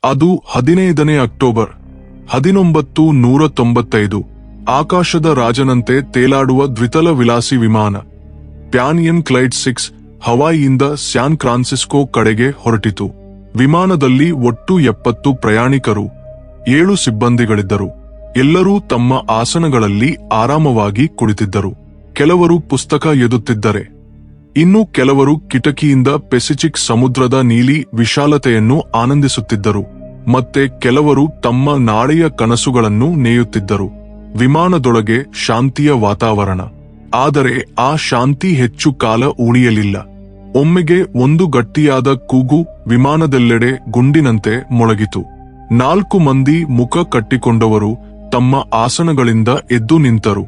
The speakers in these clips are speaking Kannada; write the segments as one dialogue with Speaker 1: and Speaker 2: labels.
Speaker 1: ಅದು 15ನೇ ಅಕ್ಟೋಬರ್ 1995. ಆಕಾಶದ ರಾಜನಂತೆ ತೇಲಾಡುವ ದ್ವಿತಲ ವಿಲಾಸಿ ವಿಮಾನ ಪ್ಯಾನಿಯನ್ ಕ್ಲೈಡ್ 6 ಹವಾಯಿಯಿಂದ ಸ್ಯಾನ್ ಫ್ರಾನ್ಸಿಸ್ಕೋ ಕಡೆಗೆ ಹೊರಟಿತು. ವಿಮಾನದಲ್ಲಿ ಒಟ್ಟು 70 ಪ್ರಯಾಣಿಕರು, 7 ಸಿಬ್ಬಂದಿಗಳಿದ್ದರು. ಎಲ್ಲರೂ ತಮ್ಮ ಆಸನಗಳಲ್ಲಿ ಆರಾಮವಾಗಿ ಕುಳಿತಿದ್ದರು. ಕೆಲವರು ಪುಸ್ತಕ ಎದುತ್ತಿದ್ದರೆ, ಇನ್ನು ಕೆಲವರು ಕಿಟಕಿಯಿಂದ ಪೆಸಿಫಿಕ್ ಸಮುದ್ರದ ನೀಲಿ ವಿಶಾಲತೆಯನ್ನು ಆನಂದಿಸುತ್ತಿದ್ದರು. ಮತ್ತೆ ಕೆಲವರು ತಮ್ಮ ನಾಳೆಯ ಕನಸುಗಳನ್ನು ನೇಯುತ್ತಿದ್ದರು. ವಿಮಾನದೊಳಗೆ ಶಾಂತಿಯ ವಾತಾವರಣ. ಆದರೆ ಆ ಶಾಂತಿ ಹೆಚ್ಚು ಕಾಲ ಉಳಿಯಲಿಲ್ಲ. ಒಮ್ಮೆಗೆ ಒಂದು ಗಟ್ಟಿಯಾದ ಕೂಗು ವಿಮಾನದೆಲ್ಲೆಡೆ ಗುಂಡಿನಂತೆ ಮೊಳಗಿತು. 4 ಮಂದಿ ಮುಖ ಕಟ್ಟಿಕೊಂಡವರು ತಮ್ಮ ಆಸನಗಳಿಂದ ಎದ್ದು ನಿಂತರು.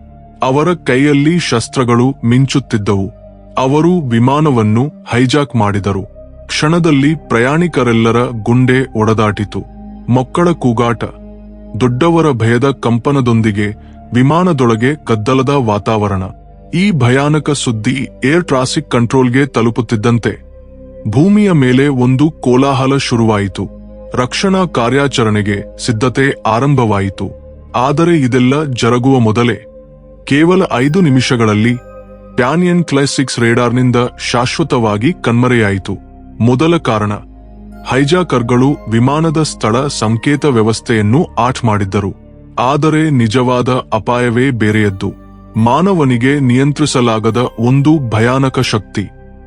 Speaker 1: ಅವರ ಕೈಯಲ್ಲಿ ಶಸ್ತ್ರಗಳು ಮಿಂಚುತ್ತಿದ್ದವು. ಅವರು ವಿಮಾನವನ್ನು ಹೈಜಾಕ್ ಮಾಡಿದರು. ಕ್ಷಣದಲ್ಲಿ ಪ್ರಯಾಣಿಕರೆಲ್ಲರ ಗುಂಡೆ ಒಡೆದಾಟಿತು. ಮಕ್ಕಳ ಕೂಗಾಟ, ದೊಡ್ಡವರ ಭಯದ ಕಂಪನದೊಂದಿಗೆ ವಿಮಾನದೊಳಗೆ ಗದ್ದಲದ ವಾತಾವರಣ. ಈ ಭಯಾನಕ ಸುದ್ದಿ ಏರ್ ಟ್ರಾಫಿಕ್ ಕಂಟ್ರೋಲ್ಗೆ ತಲುಪುತ್ತಿದ್ದಂತೆ ಭೂಮಿಯ ಮೇಲೆ ಒಂದು ಕೋಲಾಹಲ ಶುರುವಾಯಿತು. ರಕ್ಷಣಾ ಕಾರ್ಯಾಚರಣೆಗೆ ಸಿದ್ಧತೆ ಆರಂಭವಾಯಿತು. ಆದರೆ ಇದೆಲ್ಲ ಜರುಗುವ ಮೊದಲೇ ಕೇವಲ 5 ನಿಮಿಷಗಳಲ್ಲಿ ಪ್ಯಾನಿಯನ್ ಕ್ಲೈಡ್ 6 ರೇಡಾರ್ನಿಂದ ಶಾಶ್ವತವಾಗಿ ಕಣ್ಮರೆಯಾಯಿತು. ಮೊದಲ ಕಾರಣ, ಹೈಜಾಕರ್ಗಳು ವಿಮಾನದ ಸ್ಥಳ ಸಂಕೇತ ವ್ಯವಸ್ಥೆಯನ್ನು ಆಫ್ ಮಾಡಿದ್ದರು. ಆದರೆ ನಿಜವಾದ ಅಪಾಯವೇ ಬೇರೆಯದ್ದು. ಮಾನವನಿಗೆ ನಿಯಂತ್ರಿಸಲಾಗದ ಒಂದು ಭಯಾನಕ ಶಕ್ತಿ.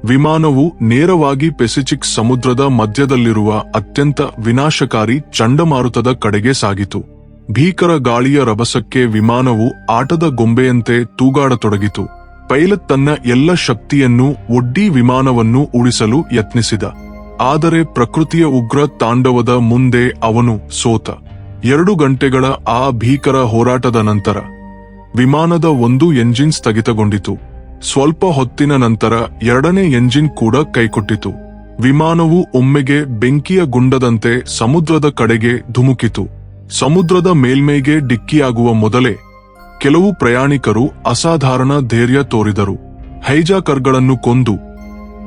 Speaker 1: ವಿಮಾನವು ನೇರವಾಗಿ ಪೆಸಿಫಿಕ್ ಸಮುದ್ರದ ಮಧ್ಯದಲ್ಲಿರುವ ಅತ್ಯಂತ ವಿನಾಶಕಾರಿ ಚಂಡಮಾರುತದ ಕಡೆಗೆ ಸಾಗಿತು. ಭೀಕರ ಗಾಳಿಯ ರಭಸಕ್ಕೆ ವಿಮಾನವು ಆಟದ ಗೊಂಬೆಯಂತೆ ತೂಗಾಡತೊಡಗಿತು. ಪೈಲಟ್ ತನ್ನ ಎಲ್ಲ ಶಕ್ತಿಯನ್ನು ಒಡ್ಡಿ ವಿಮಾನವನ್ನು ಉಳಿಸಲು ಯತ್ನಿಸಿದ. ಆದರೆ ಪ್ರಕೃತಿಯ ಉಗ್ರ ತಾಂಡವದ ಮುಂದೆ ಅವನು ಸೋತ. 2 ಗಂಟೆಗಳ ಆ ಭೀಕರ ಹೋರಾಟದ ನಂತರ ವಿಮಾನದ ಒಂದು ಎಂಜಿನ್ ಸ್ಥಗಿತಗೊಂಡಿತು. ಸ್ವಲ್ಪ ಹೊತ್ತಿನ ನಂತರ 2ನೇ ಎಂಜಿನ್ ಕೂಡ ಕೈಕೊಟ್ಟಿತು. ವಿಮಾನವು ಒಮ್ಮೆಗೆ ಬೆಂಕಿಯ ಗುಂಡದಂತೆ ಸಮುದ್ರದ ಕಡೆಗೆ ಧುಮುಕಿತು. ಸಮುದ್ರದ ಮೇಲ್ಮೈಗೆ ಡಿಕ್ಕಿಯಾಗುವ ಮೊದಲೇ ಕೆಲವು ಪ್ರಯಾಣಿಕರು ಅಸಾಧಾರಣ ಧೈರ್ಯ ತೋರಿದರು. ಹೈಜಾಕರ್ಗಳನ್ನು ಕೊಂದು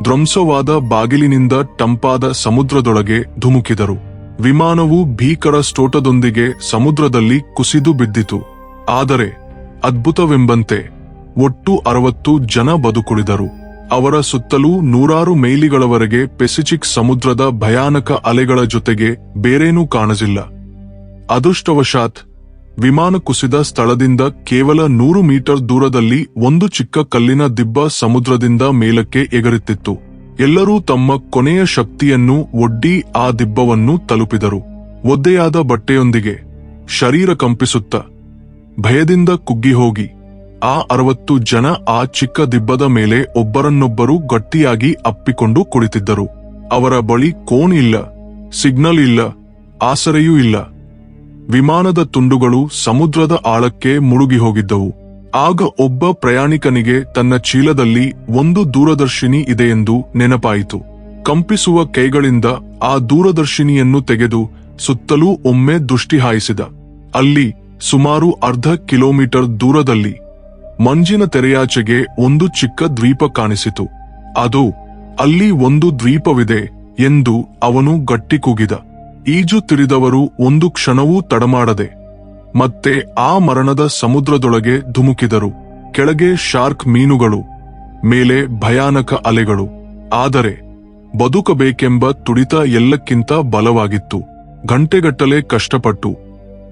Speaker 1: ಧ್ವಂಸವಾದ ಬಾಗಿಲಿನಿಂದ ತಂಪಾದ ಸಮುದ್ರದೊಳಗೆ ಧುಮುಕಿದರು. ವಿಮಾನವು ಭೀಕರ ಸ್ಫೋಟದೊಂದಿಗೆ ಸಮುದ್ರದಲ್ಲಿ ಕುಸಿದು ಬಿದ್ದಿತು. ಆದರೆ ಅದ್ಭುತವೆಂಬಂತೆ ಒಟ್ಟು 60 ಜನ ಬದುಕುಳಿದರು. ಅವರ ಸುತ್ತಲೂ 100 ಮೈಲಿಗಳವರೆಗೆ ಪೆಸಿಫಿಕ್ ಸಮುದ್ರದ ಭಯಾನಕ ಅಲೆಗಳ ಜೊತೆಗೆ ಬೇರೇನೂ ಕಾಣಲಿಲ್ಲ. ಅದೃಷ್ಟವಶಾತ್ ವಿಮಾನ ಕುಸಿದ ಸ್ಥಳದಿಂದ ಕೇವಲ 100 ಮೀಟರ್ ದೂರದಲ್ಲಿ ಒಂದು ಚಿಕ್ಕ ಕಲ್ಲಿನ ದಿಬ್ಬ ಸಮುದ್ರದಿಂದ ಮೇಲಕ್ಕೆ ಎಗರುತ್ತಿತ್ತು. ಎಲ್ಲರೂ ತಮ್ಮ ಕೊನೆಯ ಶಕ್ತಿಯನ್ನು ಒಡ್ಡಿ ಆ ದಿಬ್ಬವನ್ನು ತಲುಪಿದರು. ಒದ್ದೆಯಾದ ಬಟ್ಟೆಯೊಂದಿಗೆ ಶರೀರ ಕಂಪಿಸುತ್ತ ಭಯದಿಂದ ಕುಗ್ಗಿಹೋಗಿ ಆ 60 ಜನ ಆ ಚಿಕ್ಕ ದಿಬ್ಬದ ಮೇಲೆ ಒಬ್ಬರನ್ನೊಬ್ಬರು ಗಟ್ಟಿಯಾಗಿ ಅಪ್ಪಿಕೊಂಡು ಕುಳಿತಿದ್ದರು. ಅವರ ಬಳಿ ಕೋನ್ ಇಲ್ಲ, ಸಿಗ್ನಲ್ ಇಲ್ಲ, ಆಸರೆಯೂ ಇಲ್ಲ. ವಿಮಾನದ ತುಂಡುಗಳು ಸಮುದ್ರದ ಆಳಕ್ಕೆ ಮುಳುಗಿ ಹೋಗಿದ್ದವು. ಆಗ ಒಬ್ಬ ಪ್ರಯಾಣಿಕನಿಗೆ ತನ್ನ ಚೀಲದಲ್ಲಿ ಒಂದು ದೂರದರ್ಶಿನಿ ಇದೆಯೆಂದು ನೆನಪಾಯಿತು. ಕಂಪಿಸುವ ಕೈಗಳಿಂದ ಆ ದೂರದರ್ಶಿನಿಯನ್ನು ತೆಗೆದು ಸುತ್ತಲೂ ಒಮ್ಮೆ ದೃಷ್ಟಿ ಹಾಯಿಸಿದ. ಅಲ್ಲಿ ಸುಮಾರು ಅರ್ಧ ಕಿಲೋಮೀಟರ್ ದೂರದಲ್ಲಿ ಮಂಜಿನ ತೆರೆಯಾಚೆಗೆ ಒಂದು ಚಿಕ್ಕ ದ್ವೀಪ ಕಾಣಿಸಿತು. ಅದು ಅಲ್ಲಿ ಒಂದು ದ್ವೀಪವಿದೆ ಎಂದು ಅವನು ಗಟ್ಟಿ ಕೂಗಿದ. ಈಜು ತಿರಿದವರು ಒಂದು ಕ್ಷಣವೂ ತಡಮಾಡದೆ ಮತ್ತೆ ಆ ಮರಣದ ಸಮುದ್ರದೊಳಗೆ ಧುಮುಕಿದರು. ಕೆಳಗೆ ಶಾರ್ಕ್ ಮೀನುಗಳು, ಮೇಲೆ ಭಯಾನಕ ಅಲೆಗಳು. ಆದರೆ ಬದುಕಬೇಕೆಂಬ ತುಡಿತ ಎಲ್ಲಕ್ಕಿಂತ ಬಲವಾಗಿತ್ತು. ಗಂಟೆಗಟ್ಟಲೆ ಕಷ್ಟಪಟ್ಟು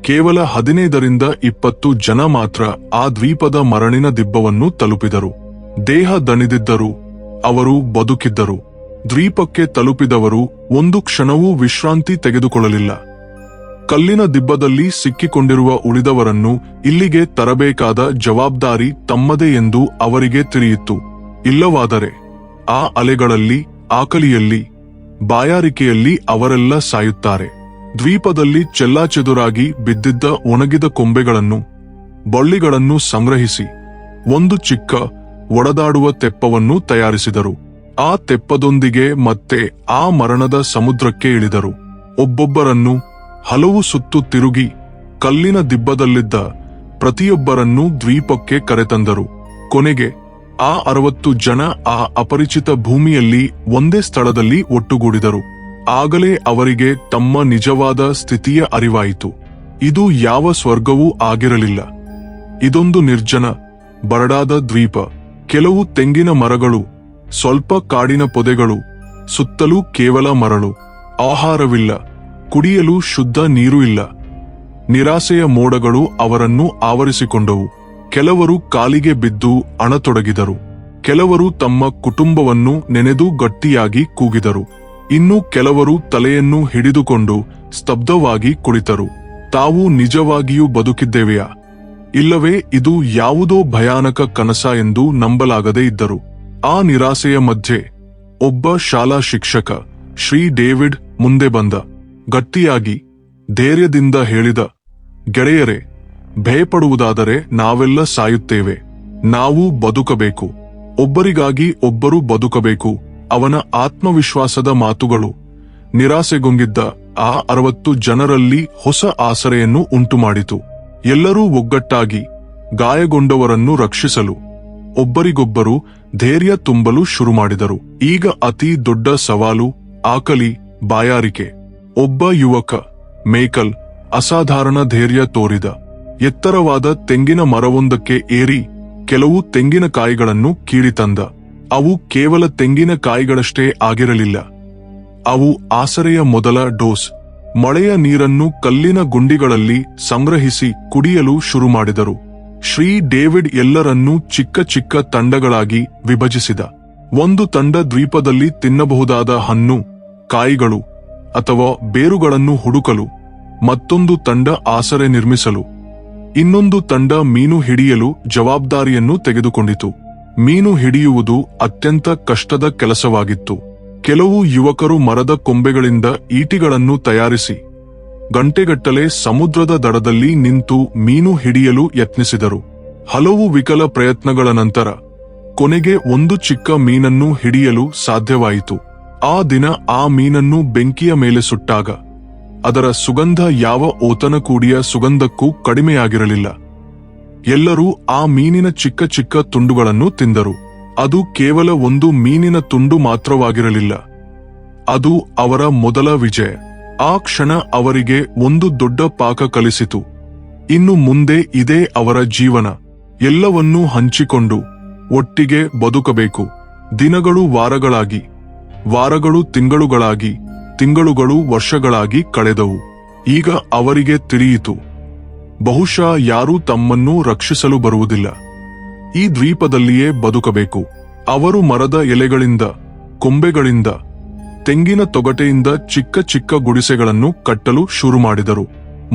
Speaker 1: ಕೇವಲ 15ರಿಂದ 20 ಜನ ಮಾತ್ರ ಆ ದ್ವೀಪದ ಮರಳಿನ ದಿಬ್ಬವನ್ನು ತಲುಪಿದರು. ದೇಹ ದಣಿದಿದ್ದರು, ಅವರು ಬದುಕಿದ್ದರು. ದ್ವೀಪಕ್ಕೆ ತಲುಪಿದವರು ಒಂದು ಕ್ಷಣವೂ ವಿಶ್ರಾಂತಿ ತೆಗೆದುಕೊಳ್ಳಲಿಲ್ಲ. ಕಲ್ಲಿನ ದಿಬ್ಬದಲ್ಲಿ ಸಿಕ್ಕಿಕೊಂಡಿರುವ ಉಳಿದವರನ್ನು ಇಲ್ಲಿಗೆ ತರಬೇಕಾದ ಜವಾಬ್ದಾರಿ ತಮ್ಮದೇ ಎಂದು ಅವರಿಗೆ ತಿಳಿಯಿತು. ಇಲ್ಲವಾದರೆ ಆ ಅಲೆಗಳಲ್ಲಿ, ಆಕಲಿಯಲ್ಲಿ, ಬಾಯಾರಿಕೆಯಲ್ಲಿ ಅವರೆಲ್ಲ ಸಾಯುತ್ತಾರೆ. ದ್ವೀಪದಲ್ಲಿ ಚೆಲ್ಲಾಚೆದುರಾಗಿ ಬಿದ್ದಿದ್ದ ಒಣಗಿದ ಕೊಂಬೆಗಳನ್ನು, ಬಳ್ಳಿಗಳನ್ನು ಸಂಗ್ರಹಿಸಿ ಒಂದು ಚಿಕ್ಕ ಒಡೆದಾಡುವ ತೆಪ್ಪವನ್ನು ತಯಾರಿಸಿದರು. ಆ ತೆಪ್ಪದೊಂದಿಗೆ ಮತ್ತೆ ಆ ಮರಣದ ಸಮುದ್ರಕ್ಕೆ ಇಳಿದರು. ಒಬ್ಬೊಬ್ಬರನ್ನು ಹಲವು ಸುತ್ತು ತಿರುಗಿ ಕಲ್ಲಿನ ದಿಬ್ಬದಲ್ಲಿದ್ದ ಪ್ರತಿಯೊಬ್ಬರನ್ನೂ ದ್ವೀಪಕ್ಕೆ ಕರೆತಂದರು. ಕೊನೆಗೆ ಆ 60 ಜನ ಆ ಅಪರಿಚಿತ ಭೂಮಿಯಲ್ಲಿ ಒಂದೇ ಸ್ಥಳದಲ್ಲಿ ಒಟ್ಟುಗೂಡಿದರು. ಆಗಲೇ ಅವರಿಗೆ ತಮ್ಮ ನಿಜವಾದ ಸ್ಥಿತಿಯ ಅರಿವಾಯಿತು. ಇದು ಯಾವ ಸ್ವರ್ಗವೂ ಆಗಿರಲಿಲ್ಲ. ಇದೊಂದು ನಿರ್ಜನ, ಬರಡಾದ ದ್ವೀಪ. ಕೆಲವು ತೆಂಗಿನ ಮರಗಳು, ಸ್ವಲ್ಪ ಕಾಡಿನ ಪೊದೆಗಳು, ಸುತ್ತಲೂ ಕೇವಲ ಮರಳು. ಆಹಾರವಿಲ್ಲ, ಕುಡಿಯಲು ಶುದ್ಧ ನೀರು ಇಲ್ಲ. ನಿರಾಸೆಯ ಮೋಡಗಳು ಅವರನ್ನು ಆವರಿಸಿಕೊಂಡವು. ಕೆಲವರು ಕಾಲಿಗೆ ಬಿದ್ದು ಅಣತೊಡಗಿದರು. ಕೆಲವರು ತಮ್ಮ ಕುಟುಂಬವನ್ನು ನೆನೆದು ಗಟ್ಟಿಯಾಗಿ ಕೂಗಿದರು. ಇನ್ನು ಕೆಲವರು ತಲೆಯನ್ನು ಹಿಡಿದುಕೊಂಡು ಸ್ತಬ್ಧವಾಗಿ ಕುಳಿತರು. ತಾವು ನಿಜವಾಗಿಯೂ ಬದುಕಿದ್ದೇವೆಯಾ, ಇಲ್ಲವೇ ಇದು ಯಾವುದೋ ಭಯಾನಕ ಕನಸ ಎಂದು ನಂಬಲಾಗದೇ ಇದ್ದರು. ಆ ನಿರಾಸೆಯ ಮಧ್ಯೆ ಒಬ್ಬ ಶಾಲಾ ಶಿಕ್ಷಕ ಶ್ರೀ ಡೇವಿಡ್ ಮುಂದೆ ಬಂದ. ಗಟ್ಟಿಯಾಗಿ, ಧೈರ್ಯದಿಂದ ಹೇಳಿದ, ಗೆಳೆಯರೇ, ಭಯಪಡುವುದಾದರೆ ನಾವೆಲ್ಲ ಸಾಯುತ್ತೇವೆ. ನಾವು ಬದುಕಬೇಕು. ಒಬ್ಬರಿಗಾಗಿ ಒಬ್ಬರು ಬದುಕಬೇಕು. ಅವನ ಆತ್ಮವಿಶ್ವಾಸದ ಮಾತುಗಳು ನಿರಾಸೆಗೊಂಡಿದ್ದ ಆ 60 ಜನರಲ್ಲಿ ಹೊಸ ಆಸರೆಯನ್ನು ಉಂಟುಮಾಡಿತು. ಎಲ್ಲರೂ ಒಗ್ಗಟ್ಟಾಗಿ ಗಾಯಗೊಂಡವರನ್ನು ರಕ್ಷಿಸಲು ಒಬ್ಬರಿಗೊಬ್ಬರು ಧೈರ್ಯ ತುಂಬಲು ಶುರು ಮಾಡಿದರು. ಈಗ ಅತಿ ದೊಡ್ಡ ಸವಾಲು ಆಕಲಿ, ಬಾಯಾರಿಕೆ. ಒಬ್ಬ ಯುವಕ ಮೇಕಲ್ ಅಸಾಧಾರಣ ಧೈರ್ಯ ತೋರಿದ. ಎತ್ತರವಾದ ತೆಂಗಿನ ಮರವೊಂದಕ್ಕೆ ಏರಿ ಕೆಲವು ತೆಂಗಿನಕಾಯಿಗಳನ್ನು ಕೀಳಿತಂದ. ಅವು ಕೇವಲ ತೆಂಗಿನಕಾಯಿಗಳಷ್ಟೇ ಆಗಿರಲಿಲ್ಲ. ಅವು ಆಸರೆಯ ಮೊದಲ ಡೋಸ್. ಮಳೆಯ ನೀರನ್ನು ಕಲ್ಲಿನ ಗುಂಡಿಗಳಲ್ಲಿ ಸಂಗ್ರಹಿಸಿ ಕುಡಿಯಲು ಶುರು ಮಾಡಿದರು. ಶ್ರೀ ಡೇವಿಡ್ ಎಲ್ಲರನ್ನೂ ಚಿಕ್ಕ ಚಿಕ್ಕ ತಂಡಗಳಾಗಿ ವಿಭಜಿಸಿದ. ಒಂದು ತಂಡ ದ್ವೀಪದಲ್ಲಿ ತಿನ್ನಬಹುದಾದ ಹಣ್ಣು, ಕಾಯಿಗಳು ಅಥವಾ ಬೇರುಗಳನ್ನು ಹುಡುಕಲು, ಮತ್ತೊಂದು ತಂಡ ಆಸರೆ ನಿರ್ಮಿಸಲು, ಇನ್ನೊಂದು ತಂಡ ಮೀನು ಹಿಡಿಯಲು ಜವಾಬ್ದಾರಿಯನ್ನು ತೆಗೆದುಕೊಂಡಿತು. ಮೀನು ಹಿಡಿಯುವುದು ಅತ್ಯಂತ ಕಷ್ಟದ ಕೆಲಸವಾಗಿತ್ತು. ಕೆಲವು ಯುವಕರು ಮರದ ಕೊಂಬೆಗಳಿಂದ ಈಟಿಗಳನ್ನು ತಯಾರಿಸಿ ಗಂಟೆಗಟ್ಟಲೆ ಸಮುದ್ರದ ದಡದಲ್ಲಿ ನಿಂತು ಮೀನು ಹಿಡಿಯಲು ಯತ್ನಿಸಿದರು. ಹಲವು ವಿಕಲ ಪ್ರಯತ್ನಗಳ ನಂತರ ಕೊನೆಗೆ ಒಂದು ಚಿಕ್ಕ ಮೀನನ್ನು ಹಿಡಿಯಲು ಸಾಧ್ಯವಾಯಿತು. ಆ ದಿನ ಆ ಮೀನನ್ನು ಬೆಂಕಿಯ ಮೇಲೆ ಸುಟ್ಟಾಗ ಅದರ ಸುಗಂಧ ಯಾವ ಓತನಕೂಡಿಯ ಸುಗಂಧಕ್ಕೂ ಕಡಿಮೆಯಾಗಿರಲಿಲ್ಲ. ಎಲ್ಲರೂ ಆ ಮೀನಿನ ಚಿಕ್ಕ ಚಿಕ್ಕ ತುಂಡುಗಳನ್ನು ತಿಂದರು. ಅದು ಕೇವಲ ಒಂದು ಮೀನಿನ ತುಂಡು ಮಾತ್ರವಾಗಿರಲಿಲ್ಲ. ಅದು ಅವರ ಮೊದಲ ವಿಜಯ. ಆ ಕ್ಷಣ ಅವರಿಗೆ ಒಂದು ದೊಡ್ಡ ಪಾಠ ಕಲಿಸಿತು. ಇನ್ನು ಮುಂದೆ ಇದೇ ಅವರ ಜೀವನ. ಎಲ್ಲವನ್ನೂ ಹಂಚಿಕೊಂಡು ಒಟ್ಟಿಗೆ ಬದುಕಬೇಕು. ದಿನಗಳು ವಾರಗಳಾಗಿ, ವಾರಗಳು ತಿಂಗಳುಗಳಾಗಿ, ತಿಂಗಳುಗಳು ವರ್ಷಗಳಾಗಿ ಕಳೆದವು. ಈಗ ಅವರಿಗೆ ತಿಳಿಯಿತು, ಬಹುಶಃ ಯಾರೂ ತಮ್ಮನ್ನು ರಕ್ಷಿಸಲು ಬರುವುದಿಲ್ಲ. ಈ ದ್ವೀಪದಲ್ಲಿಯೇ ಬದುಕಬೇಕು. ಅವರು ಮರದ ಎಲೆಗಳಿಂದ, ಕೊಂಬೆಗಳಿಂದ, ತೆಂಗಿನ ತೊಗಟೆಯಿಂದ ಚಿಕ್ಕ ಚಿಕ್ಕ ಗುಡಿಸೆಗಳನ್ನು ಕಟ್ಟಲು ಶುರು ಮಾಡಿದರು.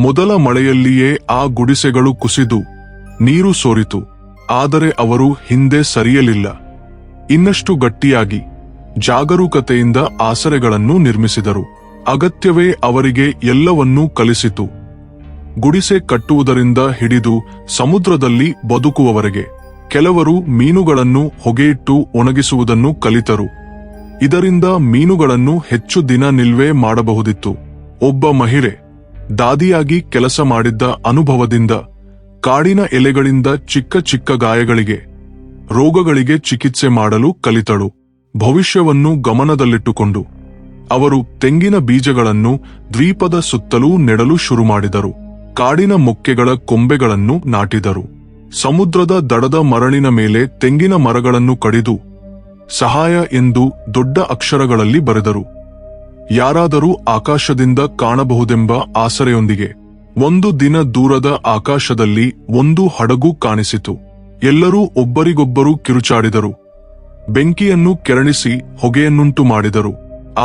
Speaker 1: ಮೊದಲ ಮಳೆಯಲ್ಲಿಯೇ ಆ ಗುಡಿಸೆಗಳು ಕುಸಿದು ನೀರು ಸೋರಿತು. ಆದರೆ ಅವರು ಹಿಂದೆ ಸರಿಯಲಿಲ್ಲ. ಇನ್ನಷ್ಟು ಗಟ್ಟಿಯಾಗಿ, ಜಾಗರೂಕತೆಯಿಂದ ಆಸರೆಗಳನ್ನು ನಿರ್ಮಿಸಿದರು. ಅಗತ್ಯವೇ ಅವರಿಗೆ ಎಲ್ಲವನ್ನೂ ಕಲಿಸಿತು. ಗುಡಿಸೆ ಕಟ್ಟುವುದರಿಂದ ಹಿಡಿದು ಸಮುದ್ರದಲ್ಲಿ ಬದುಕುವವರೆಗೆ. ಕೆಲವರು ಮೀನುಗಳನ್ನು ಹೊಗೆಯಿಟ್ಟು ಒಣಗಿಸುವುದನ್ನು ಕಲಿತರು. ಇದರಿಂದ ಮೀನುಗಳನ್ನು ಹೆಚ್ಚು ದಿನ ನಿಲ್ವೆ ಮಾಡಬಹುದಿತ್ತು. ಒಬ್ಬ ಮಹಿಳೆ ದಾದಿಯಾಗಿ ಕೆಲಸ ಮಾಡಿದ್ದ ಅನುಭವದಿಂದ ಕಾಡಿನ ಎಲೆಗಳಿಂದ ಚಿಕ್ಕ ಚಿಕ್ಕ ಗಾಯಗಳಿಗೆ, ರೋಗಗಳಿಗೆ ಚಿಕಿತ್ಸೆ ಮಾಡಲು ಕಲಿತಳು. ಭವಿಷ್ಯವನ್ನು ಗಮನದಲ್ಲಿಟ್ಟುಕೊಂಡು ಅವರು ತೆಂಗಿನ ಬೀಜಗಳನ್ನು ದ್ವೀಪದ ಸುತ್ತಲೂ ನೆಡಲು ಶುರು ಮಾಡಿದರು. ಕಾಡಿನ ಮೊಕ್ಕೆಗಳ ಕೊಂಬೆಗಳನ್ನು ನಾಟಿದರು. ಸಮುದ್ರದ ದಡದ ಮರಳಿನ ಮೇಲೆ ತೆಂಗಿನ ಮರಗಳನ್ನು ಕಡಿದು ಸಹಾಯ ಎಂದು ದೊಡ್ಡ ಅಕ್ಷರಗಳಲ್ಲಿ ಬರೆದರು. ಯಾರಾದರೂ ಆಕಾಶದಿಂದ ಕಾಣಬಹುದೆಂಬ ಆಸರೆಯೊಂದಿಗೆ. ಒಂದು ದಿನ ದೂರದ ಆಕಾಶದಲ್ಲಿ ಒಂದು ಹಡಗು ಕಾಣಿಸಿತು. ಎಲ್ಲರೂ ಒಬ್ಬರಿಗೊಬ್ಬರು ಕಿರುಚಾಡಿದರು. ಬೆಂಕಿಯನ್ನು ಕೆರಳಿಸಿ ಹೊಗೆಯನ್ನುಂಟು ಮಾಡಿದರು.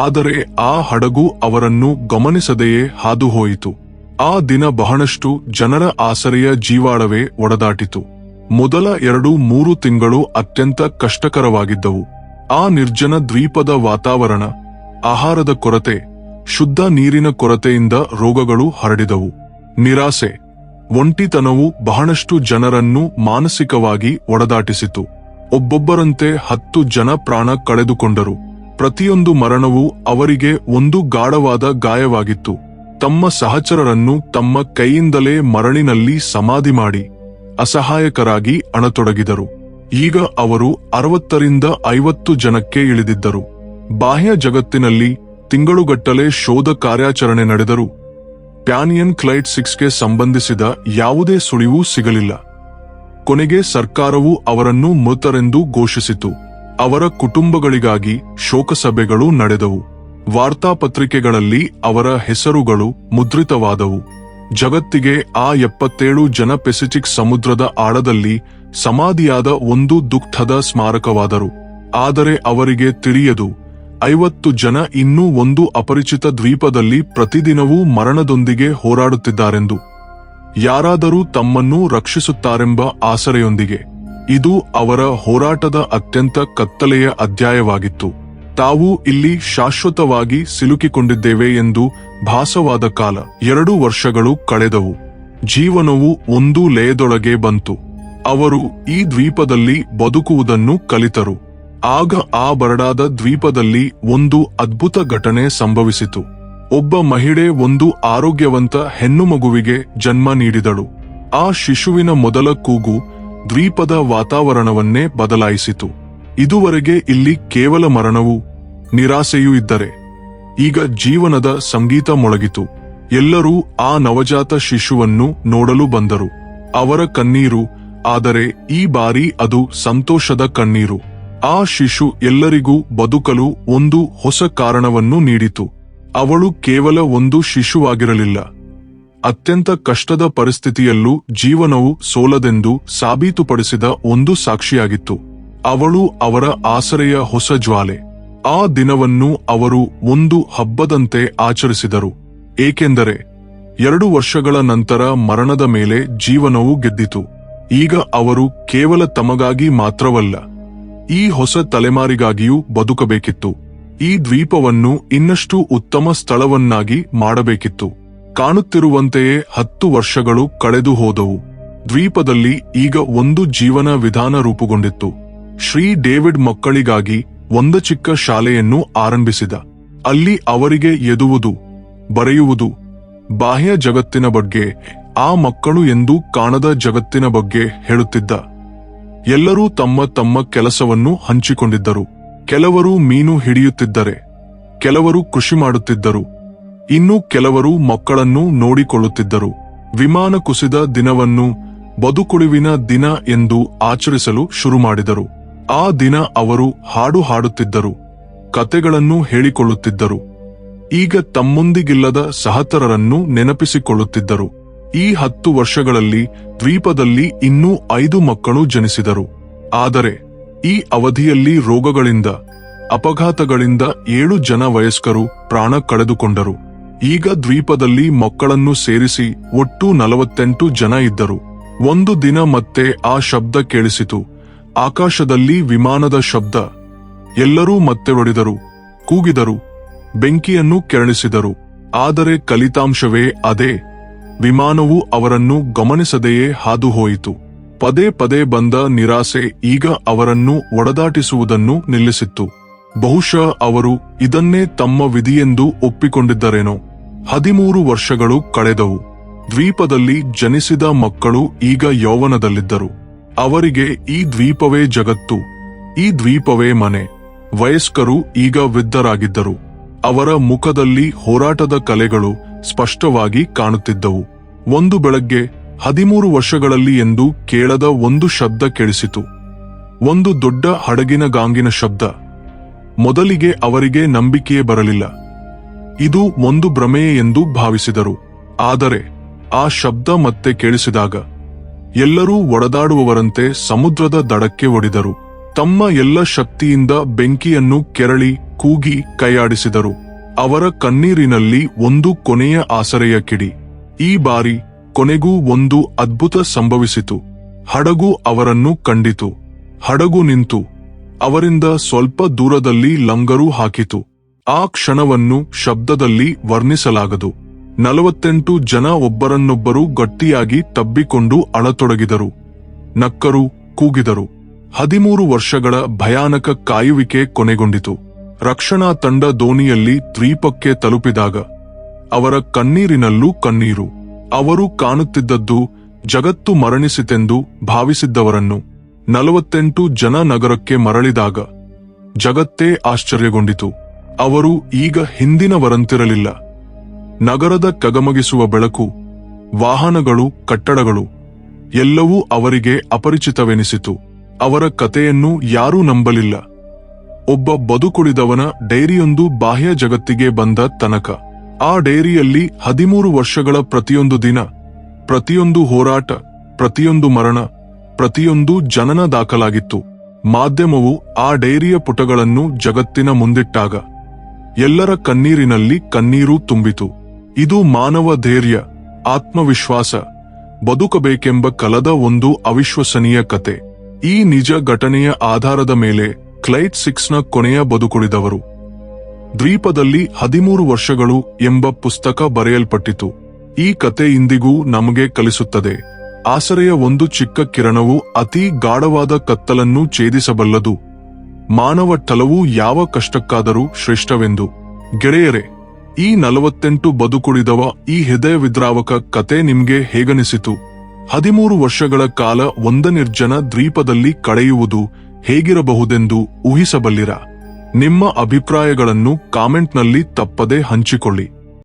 Speaker 1: ಆದರೆ ಆ ಹಡಗು ಅವರನ್ನು ಗಮನಿಸದೆಯೇ ಹಾದುಹೋಯಿತು. ಆ ದಿನ ಬಹಳಷ್ಟು ಜನರ ಆಸರೆಯ ಜೀವಾಳವೇ ಒಡೆದಾಟಿತು. ಮೊದಲ 2-3 ತಿಂಗಳು ಅತ್ಯಂತ ಕಷ್ಟಕರವಾಗಿದ್ದವು. ಆ ನಿರ್ಜನ ದ್ವೀಪದ ವಾತಾವರಣ, ಆಹಾರದ ಕೊರತೆ, ಶುದ್ಧ ನೀರಿನ ಕೊರತೆಯಿಂದ ರೋಗಗಳು ಹರಡಿದವು. ನಿರಾಸೆ, ಒಂಟಿತನವು ಬಹಳಷ್ಟು ಜನರನ್ನು ಮಾನಸಿಕವಾಗಿ ಒಡೆದಾಟಿಸಿತು. ಒಬ್ಬೊಬ್ಬರಂತೆ 10 ಜನ ಪ್ರಾಣ ಕಳೆದುಕೊಂಡರು. ಪ್ರತಿಯೊಂದು ಮರಣವೂ ಅವರಿಗೆ ಒಂದು ಗಾಢವಾದ ಗಾಯವಾಗಿತ್ತು. ತಮ್ಮ ಸಹಚರರನ್ನು ತಮ್ಮ ಕೈಯಿಂದಲೇ ಮರಳಿನಲ್ಲಿ ಸಮಾಧಿ ಮಾಡಿ ಅಸಹಾಯಕರಾಗಿ ಅಣತೊಡಗಿದರು. ಈಗ ಅವರು 60 ರಿಂದ 50 ಜನಕ್ಕೆ ಇಳಿದಿದ್ದರು. ಬಾಹ್ಯ ಜಗತ್ತಿನಲ್ಲಿ ತಿಂಗಳುಗಟ್ಟಲೆ ಶೋಧ ಕಾರ್ಯಾಚರಣೆ ನಡೆದರೂ ಪ್ಯಾನಿಯನ್ ಕ್ಲೈಡ್ 6ಗೆ ಸಂಬಂಧಿಸಿದ ಯಾವುದೇ ಸುಳಿವೂ ಸಿಗಲಿಲ್ಲ. ಕೊನೆಗೆ ಸರ್ಕಾರವು ಅವರನ್ನು ಮೃತರೆಂದು ಘೋಷಿಸಿತು. ಅವರ ಕುಟುಂಬಗಳಿಗಾಗಿ ಶೋಕಸಭೆಗಳು ನಡೆದವು. ವಾರ್ತಾಪತ್ರಿಕೆಗಳಲ್ಲಿ ಅವರ ಹೆಸರುಗಳು ಮುದ್ರಿತವಾದವು. ಜಗತ್ತಿಗೆ ಆ 77 ಜನ ಪೆಸಿಫಿಕ್ ಸಮುದ್ರದ ಆಳದಲ್ಲಿ ಸಮಾಧಿಯಾದ ಒಂದು ದುಃಖದ ಸ್ಮಾರಕವಾದರು. ಆದರೆ ಅವರಿಗೆ ತಿಳಿಯದು 50 ಜನ ಇನ್ನೂ ಒಂದು ಅಪರಿಚಿತ ದ್ವೀಪದಲ್ಲಿ ಪ್ರತಿದಿನವೂ ಮರಣದೊಂದಿಗೆ ಹೋರಾಡುತ್ತಿದ್ದಾರೆಂದು, ಯಾರಾದರೂ ತಮ್ಮನ್ನು ರಕ್ಷಿಸುತ್ತಾರೆಂಬ ಆಸರೆಯೊಂದಿಗೆ. ಇದು ಅವರ ಹೋರಾಟದ ಅತ್ಯಂತ ಕತ್ತಲೆಯ ಅಧ್ಯಾಯವಾಗಿತ್ತು. ತಾವು ಇಲ್ಲಿ ಶಾಶ್ವತವಾಗಿ ಸಿಲುಕಿಕೊಂಡಿದ್ದೇವೆ ಎಂದು ಭಾಸವಾದ ಕಾಲ 2 ವರ್ಷಗಳು ಕಳೆದವು. ಜೀವನವು ಒಂದು ಲಯದೊಳಗೆ ಬಂತು. ಅವರು ಈ ದ್ವೀಪದಲ್ಲಿ ಬದುಕುವುದನ್ನು ಕಲಿತರು. ಆಗ ಆ ಬರಡಾದ ದ್ವೀಪದಲ್ಲಿ ಒಂದು ಅದ್ಭುತ ಘಟನೆ ಸಂಭವಿಸಿತು. ಒಬ್ಬ ಮಹಿಳೆ ಒಂದು ಆರೋಗ್ಯವಂತ ಹೆಣ್ಣು ಮಗುವಿಗೆ ಜನ್ಮ ನೀಡಿದಳು. ಆ ಶಿಶುವಿನ ಮೊದಲ ಕೂಗು ದ್ವೀಪದ ವಾತಾವರಣವನ್ನೇ ಬದಲಾಯಿಸಿತು. ಇದುವರೆಗೆ ಇಲ್ಲಿ ಕೇವಲ ಮರಣವೂ ನಿರಾಸೆಯೂ ಇದ್ದರೆ, ಈಗ ಜೀವನದ ಸಂಗೀತ ಮೊಳಗಿತು. ಎಲ್ಲರೂ ಆ ನವಜಾತ ಶಿಶುವನ್ನು ನೋಡಲು ಬಂದರು. ಅವರ ಕಣ್ಣೀರು, ಆದರೆ ಈ ಬಾರಿ ಅದು ಸಂತೋಷದ ಕಣ್ಣೀರು. ಆ ಶಿಶು ಎಲ್ಲರಿಗೂ ಬದುಕಲು ಒಂದು ಹೊಸ ಕಾರಣವನ್ನು ನೀಡಿತು. ಅವಳು ಕೇವಲ ಒಂದು ಶಿಶುವಾಗಿರಲಿಲ್ಲ. ಅತ್ಯಂತ ಕಷ್ಟದ ಪರಿಸ್ಥಿತಿಯಲ್ಲೂ ಜೀವನವು ಸೋಲದೆಂದು ಸಾಬೀತುಪಡಿಸಿದ ಒಂದು ಸಾಕ್ಷಿಯಾಗಿತ್ತು. ಅವಳು ಅವರ ಆಸರೆಯ ಹೊಸ ಜ್ವಾಲೆ. ಆ ದಿನವನ್ನು ಅವರು ಒಂದು ಹಬ್ಬದಂತೆ ಆಚರಿಸಿದರು, ಏಕೆಂದರೆ 2 ವರ್ಷಗಳ ನಂತರ ಮರಣದ ಮೇಲೆ ಜೀವನವು ಗೆದ್ದಿತು. ಈಗ ಅವರು ಕೇವಲ ತಮಗಾಗಿ ಮಾತ್ರವಲ್ಲ, ಈ ಹೊಸ ತಲೆಮಾರಿಗಾಗಿಯೂ ಬದುಕಬೇಕಿತ್ತು. ಈ ದ್ವೀಪವನ್ನು ಇನ್ನಷ್ಟು ಉತ್ತಮ ಸ್ಥಳವನ್ನಾಗಿ ಮಾಡಬೇಕಿತ್ತು. ಕಾಣುತ್ತಿರುವಂತೆಯೇ 10 ವರ್ಷಗಳು ಕಳೆದು ಹೋದವು. ದ್ವೀಪದಲ್ಲಿ ಈಗ ಒಂದು ಜೀವನ ವಿಧಾನ ರೂಪುಗೊಂಡಿತ್ತು. ಶ್ರೀ ಡೇವಿಡ್ ಮಕ್ಕಳಿಗಾಗಿ ಒಂದು ಚಿಕ್ಕ ಶಾಲೆಯನ್ನು ಆರಂಭಿಸಿದ. ಅಲ್ಲಿ ಅವರಿಗೆ ಎದುವುದು, ಬರೆಯುವುದು, ಬಾಹ್ಯ ಜಗತ್ತಿನ ಬಗ್ಗೆ, ಆ ಮಕ್ಕಳು ಎಂದೂ ಕಾಣದ ಜಗತ್ತಿನ ಬಗ್ಗೆ ಹೇಳುತ್ತಿದ್ದ. ಎಲ್ಲರೂ ತಮ್ಮ ತಮ್ಮ ಕೆಲಸವನ್ನು ಹಂಚಿಕೊಂಡಿದ್ದರು. ಕೆಲವರು ಮೀನು ಹಿಡಿಯುತ್ತಿದ್ದರೆ, ಕೆಲವರು ಕೃಷಿ ಮಾಡುತ್ತಿದ್ದರು, ಇನ್ನು ಕೆಲವರು ಮಕ್ಕಳನ್ನು ನೋಡಿಕೊಳ್ಳುತ್ತಿದ್ದರು. ವಿಮಾನ ಕುಸಿದ ದಿನವನ್ನು ಬದುಕುಳಿವಿನ ದಿನ ಎಂದು ಆಚರಿಸಲು ಶುರು ಮಾಡಿದರು. ಆ ದಿನ ಅವರು ಹಾಡು ಹಾಡುತ್ತಿದ್ದರು, ಕತೆಗಳನ್ನು ಹೇಳಿಕೊಳ್ಳುತ್ತಿದ್ದರು. ಈಗ ತಮ್ಮೊಂದಿಗಿಲ್ಲದ ಸಹಚರರನ್ನು ನೆನಪಿಸಿಕೊಳ್ಳುತ್ತಿದ್ದರು. ಈ 10 ವರ್ಷಗಳಲ್ಲಿ ದ್ವೀಪದಲ್ಲಿ ಇನ್ನೂ 5 ಮಕ್ಕಳು ಜನಿಸಿದರು. ಆದರೆ ಈ ಅವಧಿಯಲ್ಲಿ ರೋಗಗಳಿಂದ, ಅಪಘಾತಗಳಿಂದ 7 ಜನ ವಯಸ್ಕರು ಪ್ರಾಣ ಕಳೆದುಕೊಂಡರು. ಈಗ ದ್ವೀಪದಲ್ಲಿ ಮಕ್ಕಳನ್ನು ಸೇರಿಸಿ ಒಟ್ಟು 48 ಜನ ಇದ್ದರು. ಒಂದು ದಿನ ಮತ್ತೆ ಆ ಶಬ್ದ ಕೇಳಿಸಿತು, ಆಕಾಶದಲ್ಲಿ ವಿಮಾನದ ಶಬ್ದ. ಎಲ್ಲರೂ ಮತ್ತೆ ಹೊಡೆದರು, ಕೂಗಿದರು, ಬೆಂಕಿಯನ್ನು ಕೆರಳಿಸಿದರು. ಆದರೆ ಫಲಿತಾಂಶವೇ ಅದೇ. ವಿಮಾನವು ಅವರನ್ನು ಗಮನಿಸದೆಯೇ ಹಾದುಹೋಯಿತು. ಪದೇ ಪದೇ ಬಂದ ನಿರಾಸೆ ಈಗ ಅವರನ್ನು ಒಡೆದಾಟಿಸುವುದನ್ನು ನಿಲ್ಲಿಸಿತ್ತು. ಬಹುಶಃ ಅವರು ಇದನ್ನೇ ತಮ್ಮ ವಿಧಿಯೆಂದು ಒಪ್ಪಿಕೊಂಡಿದ್ದರೇನೋ. 13 ವರ್ಷಗಳು ಕಳೆದವು. ದ್ವೀಪದಲ್ಲಿ ಜನಿಸಿದ ಮಕ್ಕಳು ಈಗ ಯೌವನದಲ್ಲಿದ್ದರು. ಅವರಿಗೆ ಈ ದ್ವೀಪವೇ ಜಗತ್ತು, ಈ ದ್ವೀಪವೇ ಮನೆ. ವಯಸ್ಕರು ಈಗ ವೃದ್ಧರಾಗಿದ್ದರು. ಅವರ ಮುಖದಲ್ಲಿ ಹೋರಾಟದ ಕಲೆಗಳು ಸ್ಪಷ್ಟವಾಗಿ ಕಾಣುತ್ತಿದ್ದವು. ಒಂದು ಬೆಳಗ್ಗೆ 13 ವರ್ಷಗಳಲ್ಲಿ ಎಂದು ಕೇಳದ ಒಂದು ಶಬ್ದ ಕೇಳಿಸಿತು. ಒಂದು ದೊಡ್ಡ ಹಡಗಿನ ಗಾಂಗಿನ ಶಬ್ದ. ಮೊದಲಿಗೆ ಅವರಿಗೆ ನಂಬಿಕೆಯೇ ಬರಲಿಲ್ಲ. ಇದು ಒಂದು ಭ್ರಮೆಯೇ ಎಂದು ಭಾವಿಸಿದರು. ಆದರೆ ಆ ಶಬ್ದ ಮತ್ತೆ ಕೇಳಿಸಿದಾಗ ಎಲ್ಲರೂ ಒಡೆದಾಡುವವರಂತೆ ಸಮುದ್ರದ ದಡಕ್ಕೆ ಒಡೆದರು. ತಮ್ಮ ಎಲ್ಲ ಶಕ್ತಿಯಿಂದ ಬೆಂಕಿಯನ್ನು ಕೆರಳಿ ಕೂಗಿ ಕೈಯಾಡಿಸಿದರು. ಅವರ ಕಣ್ಣೀರಿನಲ್ಲಿ ಒಂದು ಕೊನೆಯ ಆಸರೆಯ ಕಿಡಿ. ಈ ಬಾರಿ ಕೊನೆಗೂ ಒಂದು ಅದ್ಭುತ ಸಂಭವಿಸಿತು. ಹಡಗು ಅವರನ್ನು ಕಂಡಿತು. ಹಡಗು ನಿಂತು ಅವರಿಂದ ಸ್ವಲ್ಪ ದೂರದಲ್ಲಿ ಲಂಗರು ಹಾಕಿತು. ಆ ಕ್ಷಣವನ್ನು ಶಬ್ದದಲ್ಲಿ ವರ್ಣಿಸಲಾಗದು. 48 ಜನ ಒಬ್ಬರನ್ನೊಬ್ಬರು ಗಟ್ಟಿಯಾಗಿ ತಬ್ಬಿಕೊಂಡು ಅಳತೊಡಗಿದರು, ನಕ್ಕರು, ಕೂಗಿದರು. 13 ವರ್ಷಗಳ ಭಯಾನಕ ಕಾಯುವಿಕೆ ಕೊನೆಗೊಂಡಿತು. ರಕ್ಷಣಾ ತಂಡ ದೋಣಿಯಲ್ಲಿ ದ್ವೀಪಕ್ಕೆ ತಲುಪಿದಾಗ ಅವರ ಕಣ್ಣೀರಿನಲ್ಲೂ ಕಣ್ಣೀರು. ಅವರು ಕಾಣುತ್ತಿದ್ದದ್ದು ಜಗತ್ತು ಮರಣಿಸಿತೆಂದು ಭಾವಿಸಿದ್ದವರನ್ನು. 48 ಜನ ನಗರಕ್ಕೆ ಮರಳಿದಾಗ ಜಗತ್ತೇ ಆಶ್ಚರ್ಯಗೊಂಡಿತು. ಅವರು ಈಗ ಹಿಂದಿನವರಂತಿರಲಿಲ್ಲ. ನಗರದ ಕಗಮಗಿಸುವ ಬೆಳಕು, ವಾಹನಗಳು, ಕಟ್ಟಡಗಳು ಎಲ್ಲವೂ ಅವರಿಗೆ ಅಪರಿಚಿತವೆನಿಸಿತು. ಅವರ ಕಥೆಯನ್ನು ಯಾರೂ ನಂಬಲಿಲ್ಲ. ಒಬ್ಬ ಬದುಕುಳಿದವನ ಡೈರಿಯೊಂದು ಬಾಹ್ಯ ಜಗತ್ತಿಗೆ ಬಂದ ತನಕ. ಆ ಡೈರಿಯಲ್ಲಿ 13 ವರ್ಷಗಳ ಪ್ರತಿಯೊಂದು ದಿನ, ಪ್ರತಿಯೊಂದು ಹೋರಾಟ, ಪ್ರತಿಯೊಂದು ಮರಣ, ಪ್ರತಿಯೊಂದು ಜನನ ದಾಖಲಾಗಿತ್ತು. ಮಾಧ್ಯಮವು ಆ ಡೈರಿಯ ಪುಟಗಳನ್ನು ಜಗತ್ತಿನ ಮುಂದಿಟ್ಟಾಗ ಎಲ್ಲರ ಕಣ್ಣೀರಿನಲ್ಲಿ ಕಣ್ಣೀರು ತುಂಬಿತು. ಇದು ಮಾನವ ಧೈರ್ಯ, ಆತ್ಮವಿಶ್ವಾಸ, ಬದುಕಬೇಕೆಂಬ ಕಲದ ಒಂದು ಅವಿಶ್ವಸನೀಯ ಕತೆ. ಈ ನಿಜ ಘಟನೆಯ ಆಧಾರದ ಮೇಲೆ ಕ್ಲೈಡ್ 6ನ ಕೊನೆಯ ಬದುಕುಳಿದವರು ದ್ವೀಪದಲ್ಲಿ 13 ವರ್ಷಗಳು ಎಂಬ ಪುಸ್ತಕ ಬರೆಯಲ್ಪಟ್ಟಿತು. ಈ ಕತೆ ಇಂದಿಗೂ ನಮಗೆ ಕಲಿಸುತ್ತದೆ, ಆಸರೆಯ ಒಂದು ಚಿಕ್ಕ ಕಿರಣವು ಅತಿ ಗಾಢವಾದ ಕತ್ತಲನ್ನು ಛೇದಿಸಬಲ್ಲದು. ಮಾನವ ಛಲವು ಯಾವ ಕಷ್ಟಕ್ಕಾದರೂ ಶ್ರೇಷ್ಠವೆಂದು. ಗೆಳೆಯರೇ, ಈ 48 ಬದುಕುಳಿದವ ಈ ಹೃದಯ ವಿದ್ರಾವಕ ಕತೆ ನಿಮ್ಗೆ ಹೇಗನಿಸಿತು? 13 ವರ್ಷಗಳ ಕಾಲ ಒಂದು ನಿರ್ಜನ ದ್ವೀಪದಲ್ಲಿ ಕಳೆಯುವುದು ಹೇಗಿರಬಹುದೆಂದು ಊಹಿಸಬಲ್ಲಿರಾ? ನಿಮ್ಮ ಅಭಿಪ್ರಾಯಗಳನ್ನು ಕಾಮೆಂಟ್ನಲ್ಲಿ ತಪ್ಪದೆ ಹಂಚಿಕೊಳ್ಳಿ.